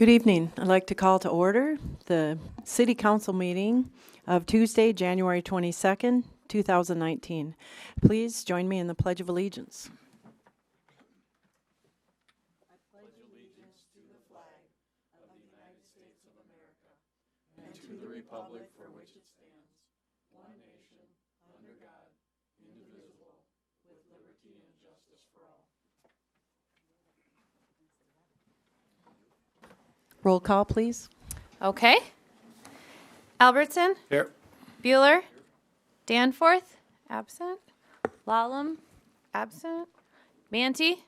Good evening. I'd like to call to order the City Council meeting of Tuesday, January 22nd, 2019. Please join me in the Pledge of Allegiance. I pledge allegiance to the flag of the United States of America and to the republic for which it stands, one nation, under God, indivisible, with liberty and justice for all. Roll call, please. Okay. Albertson? Here. Bueller? Danforth? Absent. Lallam? Absent. Manti?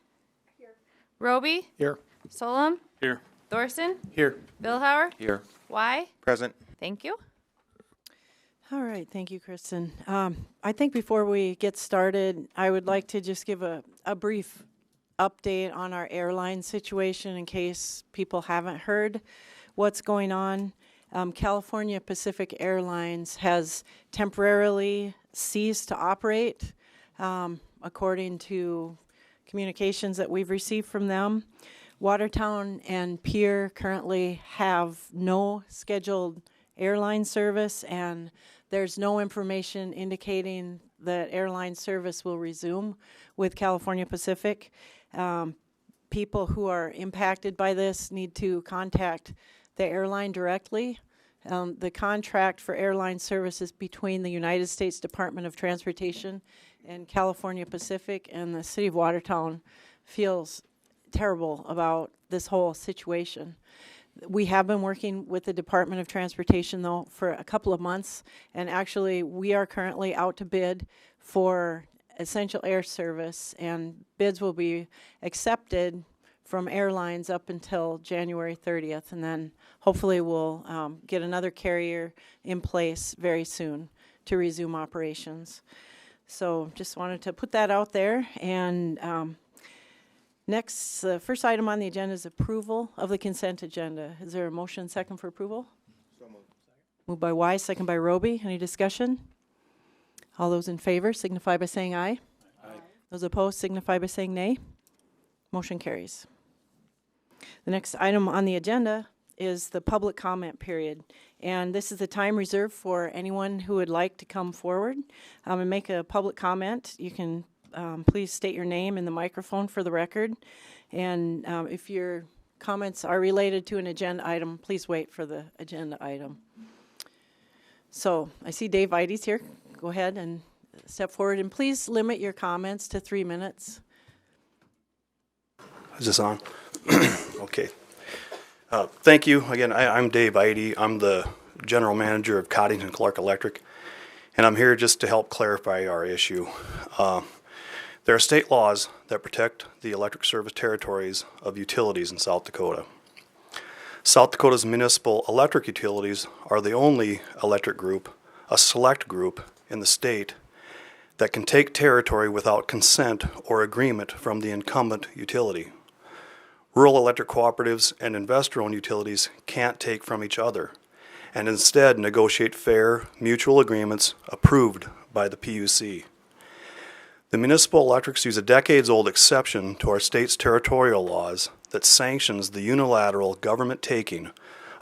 Here. Roby? Here. Solom? Here. Thorson? Here. Billhauer? Here. Y? Present. Thank you. All right, thank you, Kristen. I think before we get started, I would like to just give a brief update on our airline situation in case people haven't heard what's going on. California Pacific Airlines has temporarily ceased to operate, according to communications that we've received from them. Watertown and Pier currently have no scheduled airline service, and there's no information indicating that airline service will resume with California Pacific. People who are impacted by this need to contact the airline directly. The contract for airline services between the United States Department of Transportation and California Pacific, and the city of Watertown feels terrible about this whole situation. We have been working with the Department of Transportation, though, for a couple of months, and actually we are currently out to bid for essential air service, and bids will be accepted from airlines up until January 30th, and then hopefully we'll get another carrier in place very soon to resume operations. So just wanted to put that out there. And next, the first item on the agenda is approval of the consent agenda. Is there a motion second for approval? So moved. Moved by Wise, second by Roby. Any discussion? All those in favor signify by saying aye. Aye. Those opposed signify by saying nay. Motion carries. The next item on the agenda is the public comment period. And this is the time reserved for anyone who would like to come forward and make a public comment. You can please state your name in the microphone for the record. And if your comments are related to an agenda item, please wait for the agenda item. So I see Dave Ides here. Go ahead and step forward, and please limit your comments to 3 minutes. Is this on? Okay. Thank you. Again, I'm Dave Ides. I'm the general manager of Coddington Clark Electric, and I'm here just to help clarify our issue. There are state laws that protect the electric service territories of utilities in South Dakota. South Dakota's municipal electric utilities are the only electric group, a select group in the state, that can take territory without consent or agreement from the incumbent utility. Rural electric cooperatives and investor-owned utilities can't take from each other, and instead negotiate fair, mutual agreements approved by the PUC. The municipal electrics use a decades-old exception to our state's territorial laws that sanctions the unilateral government taking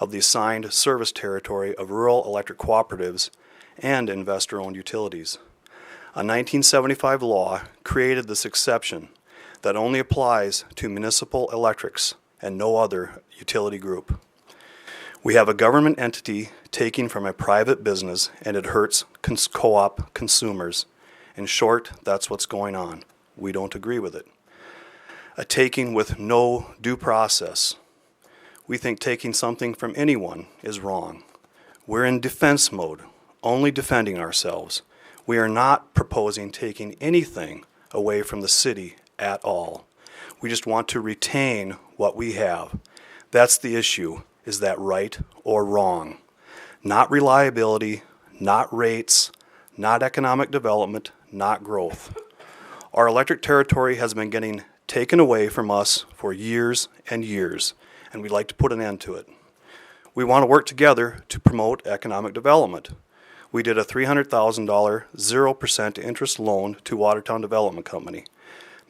of the assigned service territory of rural electric cooperatives and investor-owned utilities. A 1975 law created this exception that only applies to municipal electrics and no other utility group. We have a government entity taking from a private business, and it hurts co-op consumers. In short, that's what's going on. We don't agree with it. A taking with no due process. We think taking something from anyone is wrong. We're in defense mode, only defending ourselves. We are not proposing taking anything away from the city at all. We just want to retain what we have. That's the issue. Is that right or wrong? Not reliability, not rates, not economic development, not growth. Our electric territory has been getting taken away from us for years and years, and we'd like to put an end to it. We want to work together to promote economic development. We did a $300,000 0% interest loan to Watertown Development Company,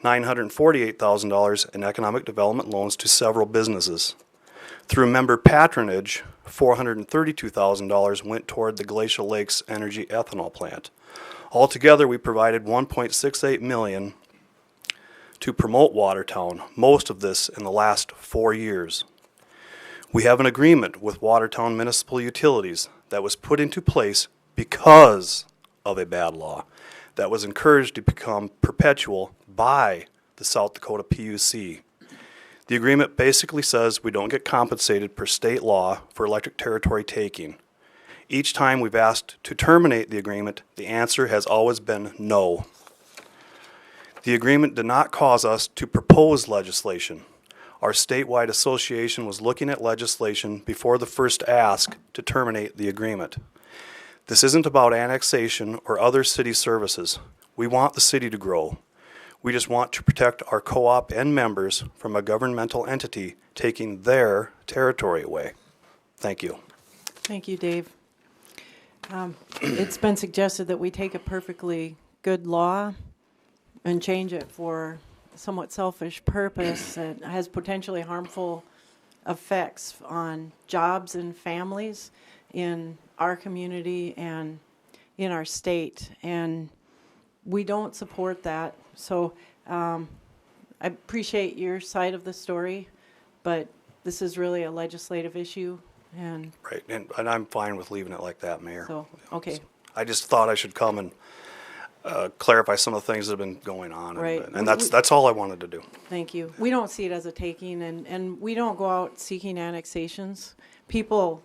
$948,000 in economic development loans to several businesses. Through member patronage, $432,000 went toward the Glacial Lakes Energy Ethanol Plant. Altogether, we provided $1.68 million to promote Watertown, most of this in the last 4 years. We have an agreement with Watertown Municipal Utilities that was put into place because of a bad law that was encouraged to become perpetual by the South Dakota PUC. The agreement basically says we don't get compensated per state law for electric territory taking. Each time we've asked to terminate the agreement, the answer has always been no. The agreement did not cause us to propose legislation. Our statewide association was looking at legislation before the first ask to terminate the agreement. This isn't about annexation or other city services. We want the city to grow. We just want to protect our co-op and members from a governmental entity taking their territory away. Thank you. Thank you, Dave. It's been suggested that we take a perfectly good law and change it for a somewhat selfish purpose that has potentially harmful effects on jobs and families in our community and in our state. And we don't support that. So I appreciate your side of the story, but this is really a legislative issue. And Right, and I'm fine with leaving it like that, Mayor. so, okay. I just thought I should come and clarify some of the things that have been going on. Right. And that's all I wanted to do. Thank you. We don't see it as a taking, and we don't go out seeking annexations. People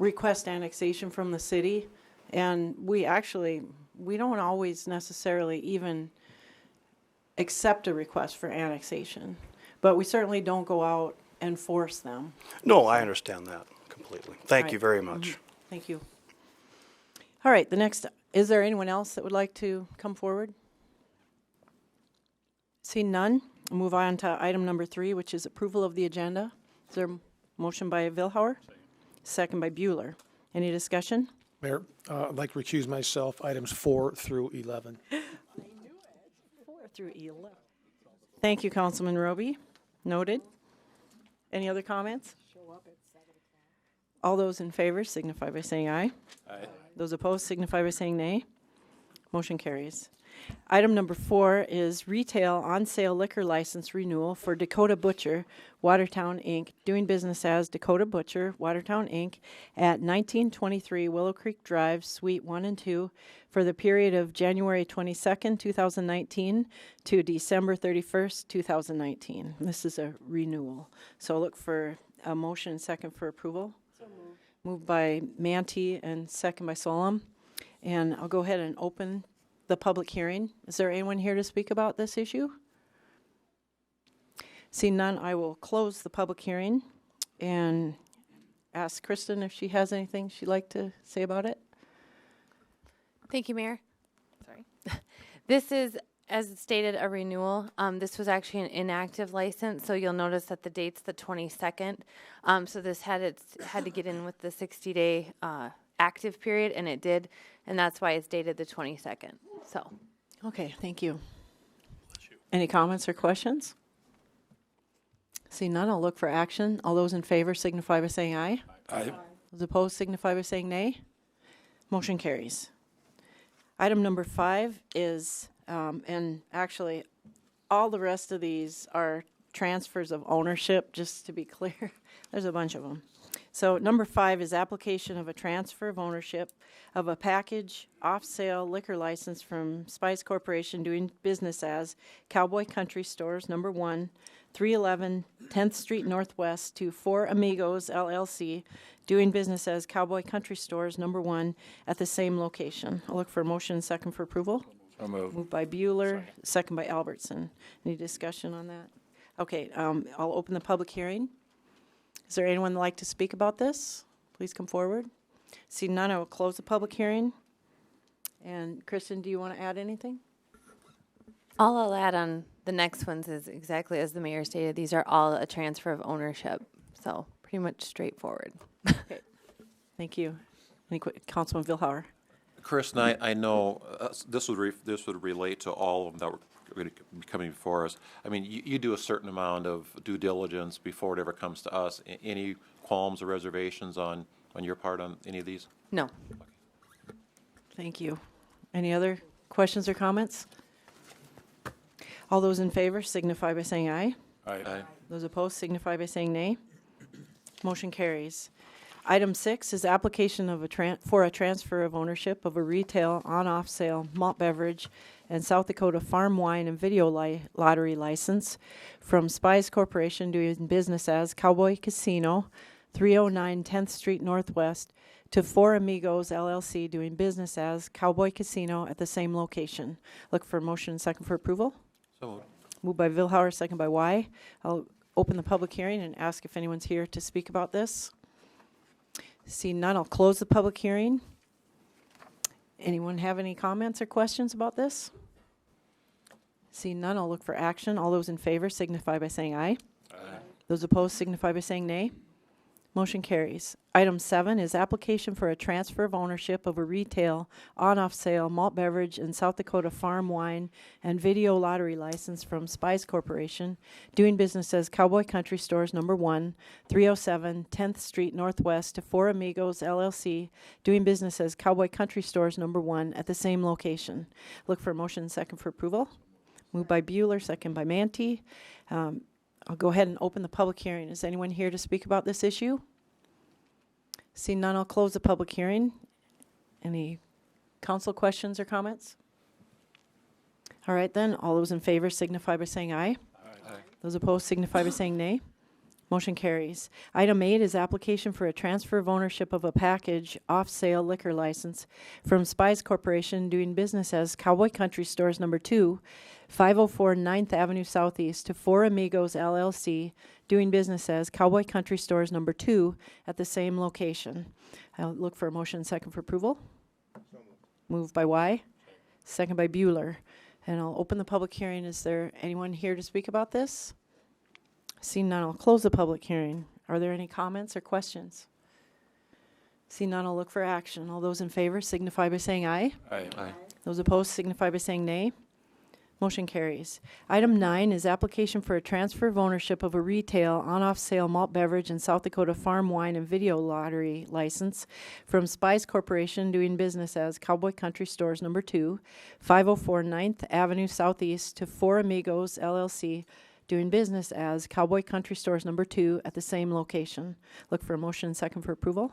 request annexation from the city, and we don't always necessarily even accept a request for annexation, but we certainly don't go out and force them. No, I understand that completely. Thank you Right. very much. Thank you. All right, is there anyone else that would like to come forward? See none, we'll move on to item number 3, which is approval of the agenda. Is there a motion by Vilhauer? Second by Bueller. Any discussion? Mayor, I'd like to recuse myself, items 4 through 11. 4 through 11. Thank you, Councilman Roby. Noted. Any other comments? All those in favor signify by saying aye. Aye. Those opposed signify by saying nay. Motion carries. Item number 4 is retail on-sale liquor license renewal for Dakota Butcher, Watertown, Inc., doing business as Dakota Butcher, Watertown, Inc., at 1923 Willow Creek Drive, Suite 1 and 2, for the period of January 22nd, 2019 to December 31st, 2019. This is a renewal. So look for a motion and second for approval. So moved by Mantee and second by Solom. And I'll go ahead and open the public hearing. Is there anyone here to speak about this issue? Seeing none, I will close the public hearing and ask Kristen if she has anything she'd like to say about it. Thank you, Mayor. Sorry. This is, as stated, a renewal. This was actually an inactive license, so you'll notice that the date's the 22nd. So this had to get in with the 60-day active period, and it did, and that's why it's dated the 22nd. So, Okay, thank you. Any comments or questions? See none, I'll look for action. All those in favor signify by saying aye. Aye. Those opposed signify by saying nay. Motion carries. Item number 5 is, and actually, all the rest of these are transfers of ownership, just to be clear. There's a bunch of them. So number 5 is application of a transfer of ownership of a package off-sale liquor license from Spice Corporation doing business as Cowboy Country Stores, number 1, 311 10th Street Northwest, to Four Amigos LLC, doing business as Cowboy Country Stores, number 1, at the same location. I'll look for a motion and second for approval. So moved. Moved by Bueller, second by Albertson. Any discussion on that? Okay, I'll open the public hearing. Is there anyone that'd like to speak about this? Please come forward. See none, I will close the public hearing. And Kristen, do you want to add anything? all I'll add on the next ones is exactly as the mayor stated. These are all a transfer of ownership, so pretty much straightforward. Okay. Thank you. Any Councilman Vilhauer? Chris, and I know this would relate to all of them that going to be coming before us. I mean, you do a certain amount of due diligence before it ever comes to us. Any qualms or reservations on your part on any of these? No. Thank you. Any other questions or comments? All those in favor signify by saying aye. Aye. Those opposed signify by saying nay. Motion carries. Item 6 is application of for a transfer of ownership of a retail on-off sale malt beverage and South Dakota farm wine and video lottery license from Spies Corporation doing business as Cowboy Casino, 309 10th Street Northwest, to Four Amigos LLC doing business as Cowboy Casino at the same location. Look for a motion and second for approval. So moved. Moved by Vilhauer, second by Y. I'll open the public hearing and ask if anyone's here to speak about this. See none, I'll close the public hearing. Anyone have any comments or questions about this? See none, I'll look for action. All those in favor signify by saying aye. Aye. Those opposed signify by saying nay. Motion carries. Item 7 is application for a transfer of ownership of a retail on-off sale malt beverage and South Dakota farm wine and video lottery license from Spice Corporation, doing business as Cowboy Country Stores No. 1, 307 10th Street Northwest, to Four Amigos LLC, doing business as Cowboy Country Stores No. 1 at the same location. Look for a motion and second for approval. Moved by Bueller, second by Mantee. I'll go ahead and open the public hearing. Is anyone here to speak about this issue? See none, I'll close the public hearing. Any council questions or comments? All right then, all those in favor signify by saying aye. Aye. Those opposed signify by saying nay. Motion carries. Item 8 is application for a transfer of ownership of a package off-sale liquor license from Spies Corporation doing business as Cowboy Country Stores No. 2, 504 9th Avenue Southeast, to Four Amigos LLC, doing business as Cowboy Country Stores No. 2 at the same location. I'll look for a motion and second for approval. Moved by Y, second by Bueller. And I'll open the public hearing. Is there anyone here to speak about this? Seeing none, I'll close the public hearing. Are there any comments or questions? Seeing none, I'll look for action. All those in favor signify by saying aye. Aye. Aye. Those opposed signify by saying nay. Motion carries. Item 9 is application for a transfer of ownership of a retail on-off sale malt beverage and South Dakota farm wine and video lottery license from Spies Corporation doing business as Cowboy Country Stores No. 2, 504 9th Avenue Southeast, to Four Amigos LLC, doing business as Cowboy Country Stores No. 2 at the same location. Look for a motion and second for approval.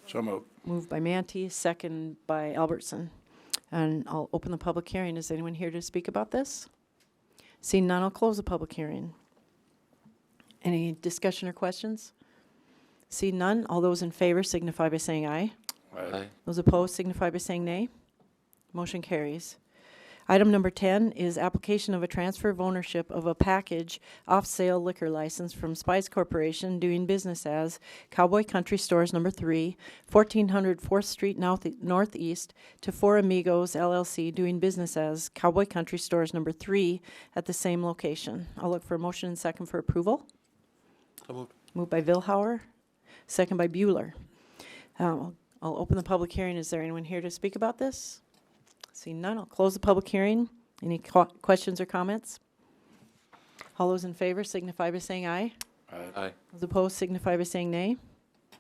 So moved. Moved by Mantee, second by Albertson. And I'll open the public hearing. Is anyone here to speak about this? Seeing none, I'll close the public hearing. Any discussion or questions? Seeing none, all those in favor signify by saying aye. Aye. Those opposed signify by saying nay. Motion carries. Item number 10 is application of a transfer of ownership of a package off-sale liquor license from Spice Corporation doing business as Cowboy Country Stores No. 3, 1400 4th Street Northeast, to Four Amigos LLC, doing business as Cowboy Country Stores No. 3 at the same location. I'll look for a motion and second for approval. So moved. Moved by Vilhauer, second by Bueller. I'll open the public hearing. Is there anyone here to speak about this? Seeing none, I'll close the public hearing. Any questions or comments? All those in favor signify by saying aye. Aye. Aye. Those opposed signify by saying nay.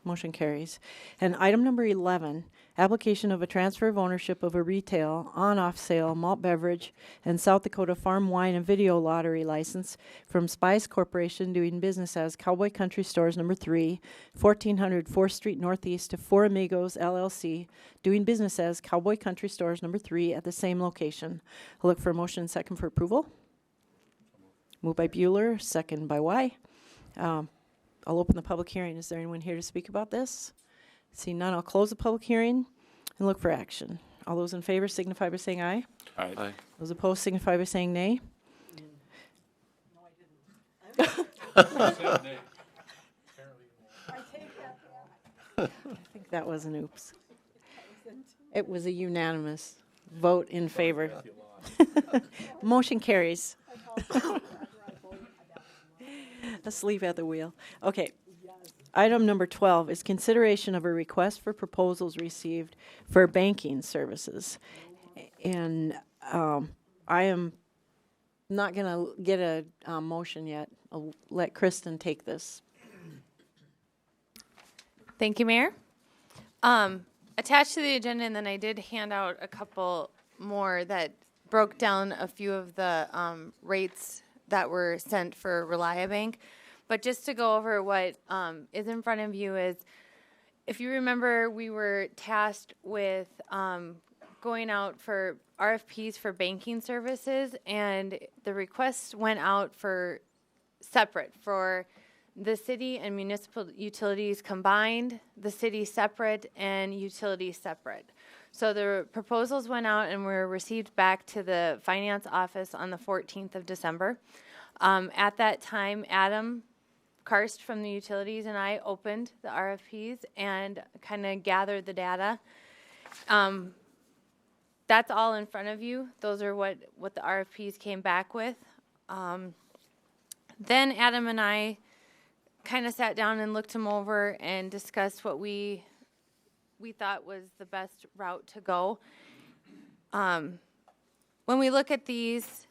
Motion carries. And item number 11, application of a transfer of ownership of a retail on-off sale malt beverage and South Dakota farm wine and video lottery license from Spice Corporation doing business as Cowboy Country Stores No. 3, 1400 4th Street Northeast, to Four Amigos LLC, doing business as Cowboy Country Stores No. 3 at the same location. I'll look for a motion and second for approval. Moved by Bueller, second by Y. I'll open the public hearing. Is there anyone here to speak about this? Seeing none, I'll close the public hearing and look for action. All those in favor signify by saying aye. Aye. Aye. Those opposed signify by saying nay. I think that was an oops. It was a unanimous vote in favor. Motion carries. Asleep at the wheel. Okay. Item number 12 is consideration of a request for proposals received for banking services. And I am Not going to get a motion yet. I'll let Kristen take this. Thank you, Mayor. Attached to the agenda, and then I did hand out a couple more that broke down a few of the rates that were sent for ReliaBank. But just to go over what is in front of you is, if you remember, we were tasked with going out for RFPs for banking services, and the requests went out for separate for the city and municipal utilities combined, the city separate, and utilities separate. So the proposals went out and were received back to the finance office on the 14th of December. At that time, Adam Karst from the utilities and I opened the RFPs and kind of gathered the data. That's all in front of you. Those are what the RFPs came back with. Then Adam and I kind of sat down and looked them over and discussed what we thought was the best route to go. When we look at these,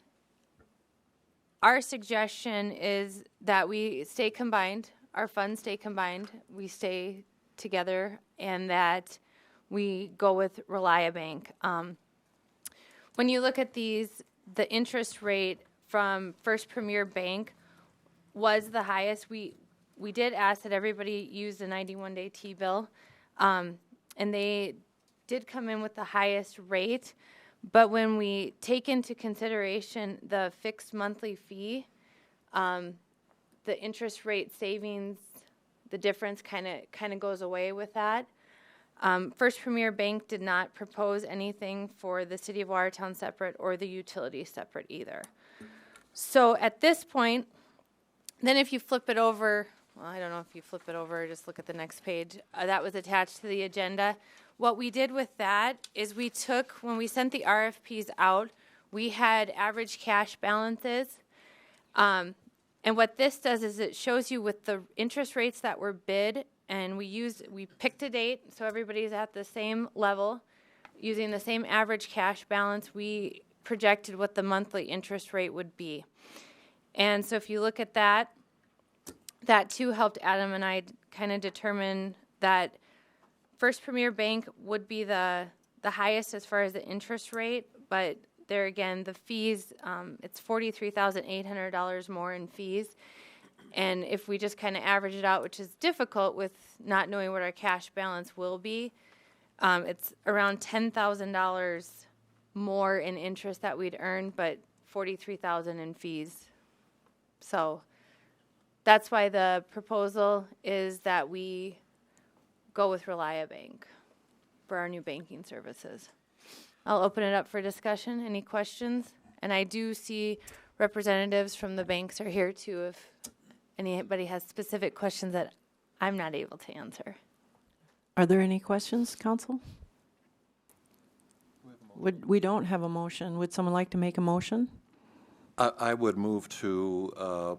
our suggestion is that we stay combined, our funds stay combined, we stay together, and that we go with ReliaBank. When you look at these, the interest rate from First Premier Bank was the highest. We did ask that everybody use the 91-day T-bill, and they did come in with the highest rate. But when we take into consideration the fixed monthly fee, the interest rate savings, the difference kind of goes away with that. First Premier Bank did not propose anything for the City of Watertown separate or the utility separate either. So at this point, then if you flip it over, well, I don't know if you flip it over or just look at the next page, that was attached to the agenda. What we did with that is we took, when we sent the RFPs out, we had average cash balances. And what this does is it shows you with the interest rates that were bid, and we picked a date so everybody's at the same level. Using the same average cash balance, we projected what the monthly interest rate would be. And so if you look at that, that too helped Adam and I kind of determine that First Premier Bank would be the highest as far as the interest rate, but there again, the fees, it's $43,800 more in fees. And if we just kind of average it out, which is difficult with not knowing what our cash balance will be, it's around $10,000 more in interest that we'd earn, but $43,000 in fees. So that's why the proposal is that we go with ReliaBank for our new banking services. I'll open it up for discussion. Any questions? And I do see representatives from the banks are here too if anybody has specific questions that I'm not able to answer. Are there any questions, Council? We don't have a motion. Would someone like to make a motion? I would move to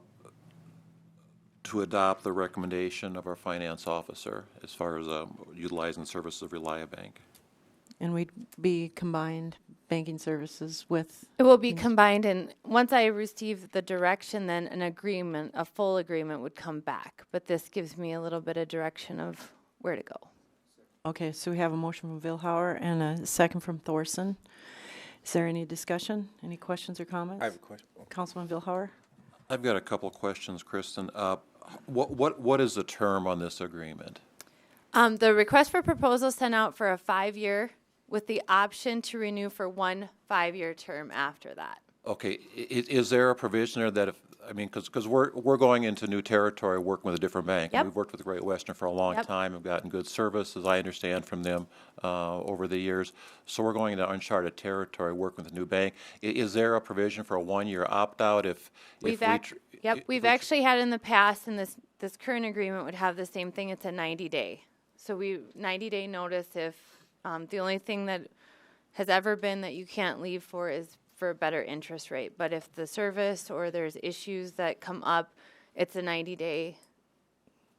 adopt the recommendation of our finance officer as far as utilizing the services of ReliaBank. And we'd be combined banking services with... It will be combined, and once I receive the direction, then an agreement, a full agreement would come back. But this gives me a little bit of direction of where to go. Okay, so we have a motion from Vilhauer and a second from Thorson. Is there any discussion? Any questions or comments? I have a question. Councilman Vilhauer? I've got a couple of questions, Kristen. What is the term on this agreement? The request for proposal sent out for a 5-year with the option to renew for 1 5-year term after that. Okay, is there a provision there that if, I mean, because we're going into new territory working with a different bank. Yep. And we've worked with Great Western for a long Yep. time. We've gotten good service, as I understand from them, over the years. So we're going into uncharted territory working with a new bank. Is there a provision for a 1-year opt-out if We've we actually had in the past, and this current agreement would have the same thing. It's a 90-day. So 90-day notice if the only thing that has ever been that you can't leave for is for a better interest rate. But if the service or there's issues that come up, it's a 90-day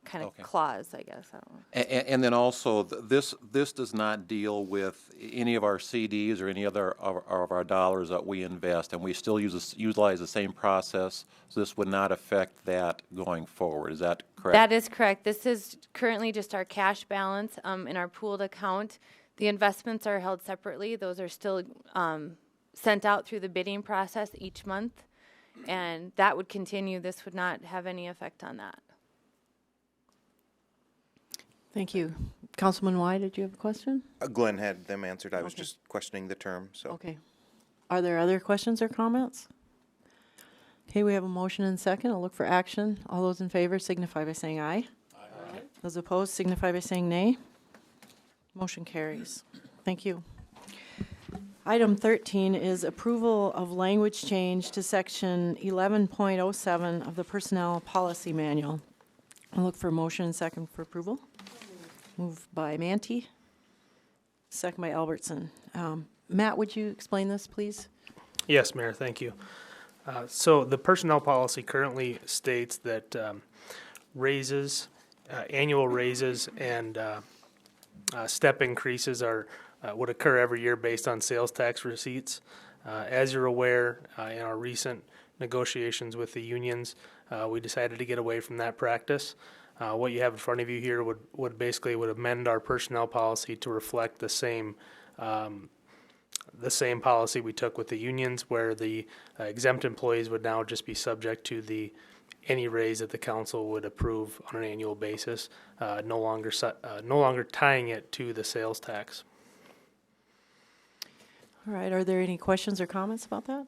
kind of Okay. clause, I guess. I don't know. And then also, this does not deal with any of our CDs or any other of our dollars that we invest, and we still utilize the same process, so this would not affect that going forward. Is that correct? That is correct. This is currently just our cash balance in our pooled account. The investments are held separately. Those are still sent out through the bidding process each month, and that would continue. This would not have any effect on that. Thank you. Councilman Y, did you have a question? Glenn had them answered. I was Okay. just questioning the term, so. Okay. Are there other questions or comments? Okay, we have a motion and second. I'll look for action. All those in favor signify by saying aye. Aye. Those opposed signify by saying nay. Motion carries. Thank you. Item 13 is approval of language change to section 11.07 of the Personnel Policy Manual. I'll look for a motion and second for approval. Moved by Manti, second by Albertson. Matt, would you explain this, please? Yes, Mayor, thank you. So the personnel policy currently states that raises, annual raises and step increases would occur every year based on sales tax receipts. As you're aware, in our recent negotiations with the unions, we decided to get away from that practice. What you have in front of you here would basically amend our personnel policy to reflect the same policy we took with the unions, where the exempt employees would now just be subject to any raise that the council would approve on an annual basis, no longer tying it to the sales tax. All right, are there any questions or comments about that?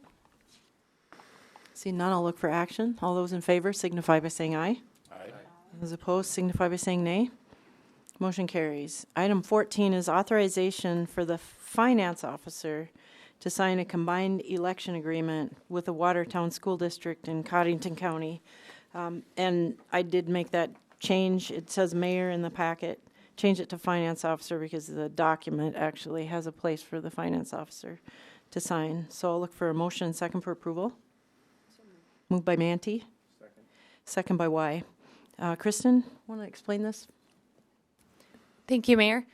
See none, I'll look for action. All those in favor signify by saying aye. Aye. Those opposed signify by saying nay. Motion carries. Item 14 is authorization for the finance officer to sign a combined election agreement with the Watertown School District in Cottington County. And I did make that change. It says mayor in the packet. Change it to finance officer because the document actually has a place for the finance officer to sign. So I'll look for a motion and second for approval. Moved by Manti. Second by Y. Kristen, want to explain this? Thank you, Mayor.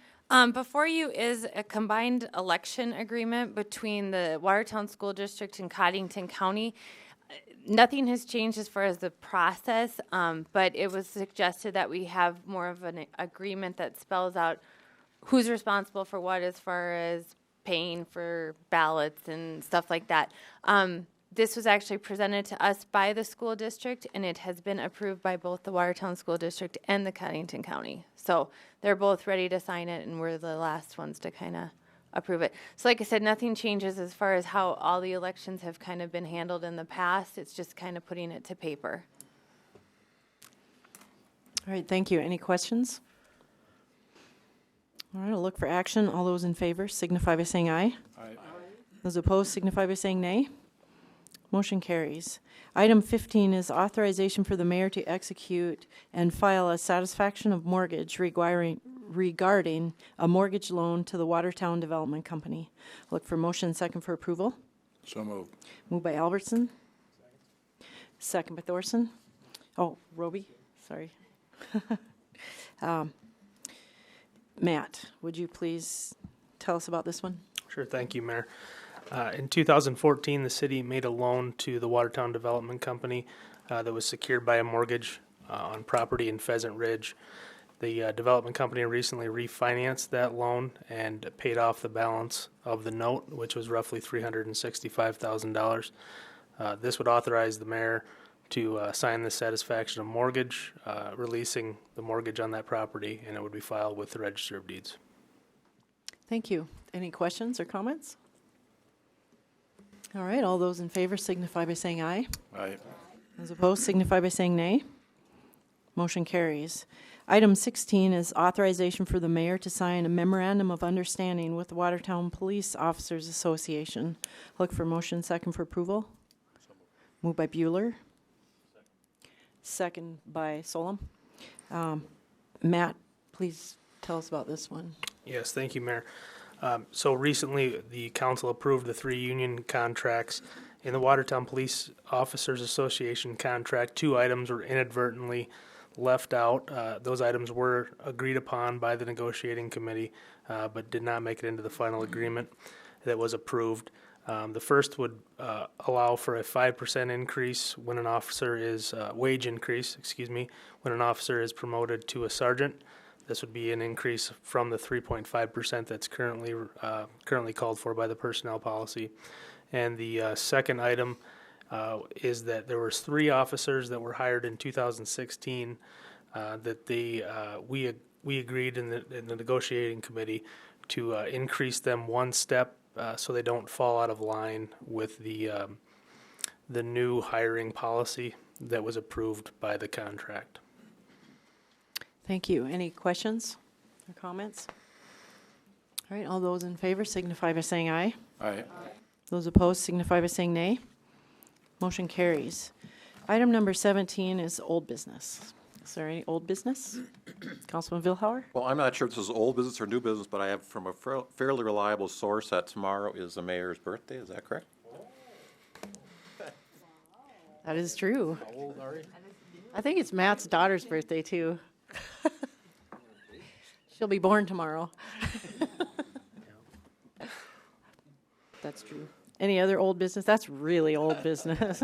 Before you is a combined election agreement between the Watertown School District and Cottington County. Nothing has changed as far as the process, but it was suggested that we have more of an agreement that spells out who's responsible for what as far as paying for ballots and stuff like that. This was actually presented to us by the school district, and it has been approved by both the Watertown School District and the Cottington County. So they're both ready to sign it, and we're the last ones to kind of approve it. So like I said, nothing changes as far as how all the elections have kind of been handled in the past. It's just kind of putting it to paper. All right, thank you. Any questions? All right, I'll look for action. All those in favor signify by saying aye. Aye. Those opposed signify by saying nay. Motion carries. Item 15 is authorization for the mayor to execute and file a satisfaction of mortgage regarding a mortgage loan to the Watertown Development Company. Look for motion second for approval. So moved. Moved by Albertson. Second by Thorson. Oh, Roby, sorry. Matt, would you please tell us about this one? Sure, thank you, Mayor. In 2014, the city made a loan to the Watertown Development Company that was secured by a mortgage on property in Pheasant Ridge. The development company recently refinanced that loan and paid off the balance of the note, which was roughly $365,000. This would authorize the mayor to sign the satisfaction of mortgage, releasing the mortgage on that property, and it would be filed with the Register of Deeds. Thank you. Any questions or comments? All right, all those in favor signify by saying aye. Aye. Those opposed signify by saying nay. Motion carries. Item 16 is authorization for the mayor to sign a memorandum of understanding with the Watertown Police Officers Association. Look for motion second for approval. Moved by Bueller. Second by Solom. Matt, please tell us about this one. Yes, thank you, Mayor. So recently, the council approved the 3 union contracts. In the Watertown Police Officers Association contract, 2 items were inadvertently left out. Those items were agreed upon by the negotiating committee, but did not make it into the final agreement that was approved. The first would allow for a 5% increase when an officer is, wage increase, when an officer is promoted to a sergeant. This would be an increase from the 3.5% that's currently called for by the personnel policy. And the second item is that there was 3 officers that were hired in 2016 that we agreed in the negotiating committee to increase them one step so they don't fall out of line with the new hiring policy that was approved by the contract. Thank you. Any questions or comments? All right, all those in favor signify by saying aye. Aye. Those opposed signify by saying nay. Motion carries. Item number 17 is old business. Is there any old business? Councilman Vilhauer? Well, I'm not sure if this is old business or new business, but I have from a fairly reliable source that tomorrow is the mayor's birthday. Is that correct? That is true. How old are you? I think it's Matt's daughter's birthday, too. She'll be born tomorrow. That's true. Any other old business? That's really old business.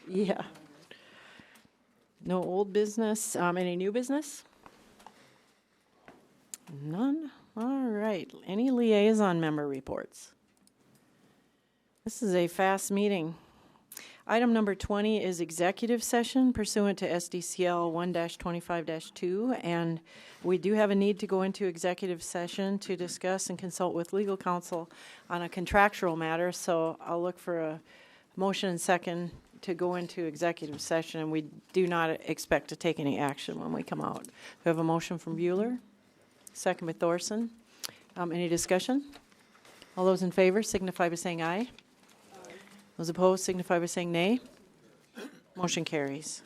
Yeah. No old business. Any new business? None? All right. Any liaison member reports? This is a fast meeting. Item number 20 is executive session pursuant to SDCL 1-25-2, and we do have a need to go into executive session to discuss and consult with legal counsel on a contractual matter, so I'll look for a motion and second to go into executive session, and we do not expect to take any action when we come out. We have a motion from Bueller, second by Thorson. Any discussion? All those in favor signify by saying aye. Those opposed signify by saying nay. Motion carries.